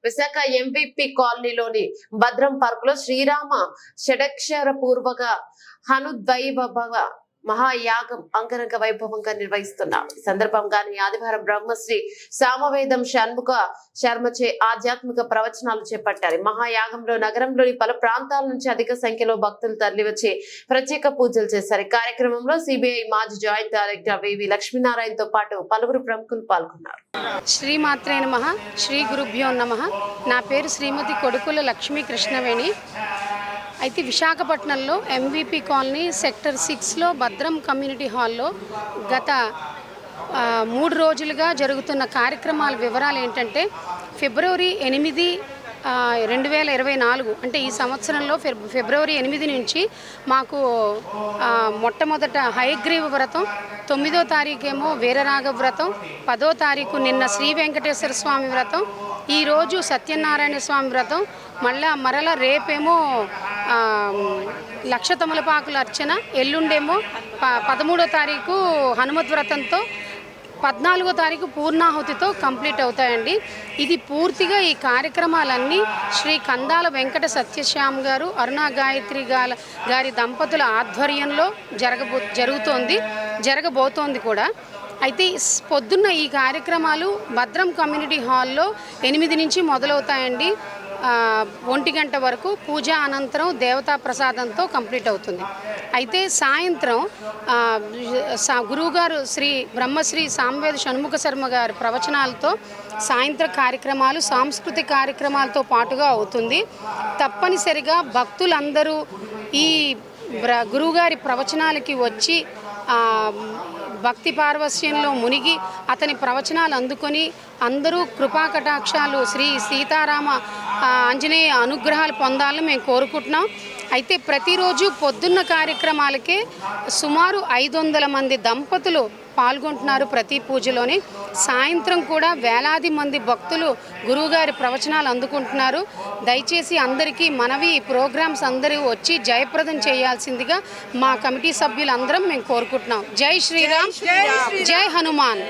Visakha MVP కాలనీలోని భద్రం park లో శ్రీరామ షడక్షర పూర్వక హనుద్వైభవ మహాయాగం అంగరంగ వైభవంగా నిర్వహిస్తున్నారు. ఈ సందర్భంగానే ఆదివారం బ్రహ్మశ్రీ సామవేదం షణ్ముఖ శర్మచే ఆధ్యాత్మిక ప్రవచనాలు చేపట్టారు. మహాయాగంలో నగరంలోని పలు ప్రాంతాల నుంచి అధిక సంఖ్యలో భక్తులు తరలివచ్చి ప్రత్యేక పూజలు చేశారు. ఈ కార్యక్రమంలో సిబిఐ మాజీ జాయింట్ డైరెక్టర్ వివి లక్ష్మీనారాయణతో పాటు పలువురు ప్రముఖులు పాల్గొన్నారు. శ్రీమాత్రే నమః, శ్రీ గురుభ్యో నమః. నా పేరు శ్రీమతి కొడుకుల లక్ష్మీ కృష్ణవేణి. అయితే విశాఖపట్నంలో ఎంవిపి కాలనీ సెక్టర్ 6లో భద్రం కమ్యూనిటీ హాల్లో గత 3 రోజులుగా జరుగుతున్న కార్యక్రమాల వివరాలు ఏంటంటే, ఫిబ్రవరి 8, 2024 అంటే ఈ సంవత్సరంలో ఫిబ్రవరి 8 నుంచి మాకు మొట్టమొదట హయగ్రీవ వ్రతం, 9వ తారీఖేమో వీరరాఘవ వ్రతం, 10వ తారీఖు నిన్న శ్రీ వెంకటేశ్వర స్వామి వ్రతం, ఈరోజు సత్యనారాయణ స్వామి వ్రతం, మరల రేపేమో లక్ష తమలపాకుల అర్చన, ఎల్లుండేమో 13వ తారీఖు హనుమత్ వ్రతంతో 14వ తారీఖు పూర్ణాహుతితో కంప్లీట్ అవుతాయండి. ఇది పూర్తిగా ఈ కార్యక్రమాలన్నీ శ్రీ కందాల వెంకట సత్యశ్యామ్ గారు, అరుణా గాయత్రి గారి దంపతుల ఆధ్వర్యంలో జరగబోతోంది కూడా. అయితే పొద్దున్న ఈ కార్యక్రమాలు భద్రం కమ్యూనిటీ హాల్లో 8 నుంచి మొదలవుతాయండి. 1 గంట వరకు పూజ అనంతరం దేవతా ప్రసాదంతో కంప్లీట్ అవుతుంది. అయితే సాయంత్రం గురువుగారు శ్రీ బ్రహ్మశ్రీ సామవేద షణ్ముఖ శర్మ గారి ప్రవచనాలతో సాయంత్రం కార్యక్రమాలు సాంస్కృతిక కార్యక్రమాలతో పాటుగా అవుతుంది. తప్పనిసరిగా భక్తులందరూ ఈ గురువుగారి ప్రవచనాలకి వచ్చి భక్తి పార్వశ్యంలో మునిగి అతని ప్రవచనాలు అందుకొని అందరూ కృపాకటాక్షాలు శ్రీ సీతారామ ఆంజనేయ అనుగ్రహాలు పొందాలని మేము కోరుకుంటున్నాం. అయితే ప్రతిరోజు పొద్దున్న కార్యక్రమాలకే సుమారు 500 మంది దంపతులు పాల్గొంటున్నారు ప్రతి పూజలోని. సాయంత్రం కూడా వేలాది మంది భక్తులు గురువుగారి ప్రవచనాలు అందుకుంటున్నారు. దయచేసి అందరికీ మనవి, ఈ ప్రోగ్రామ్స్ అందరూ వచ్చి జయప్రదం చేయాల్సిందిగా మా కమిటీ సభ్యులందరం మేము కోరుకుంటున్నాం. జై శ్రీరామ్, జై హనుమాన్.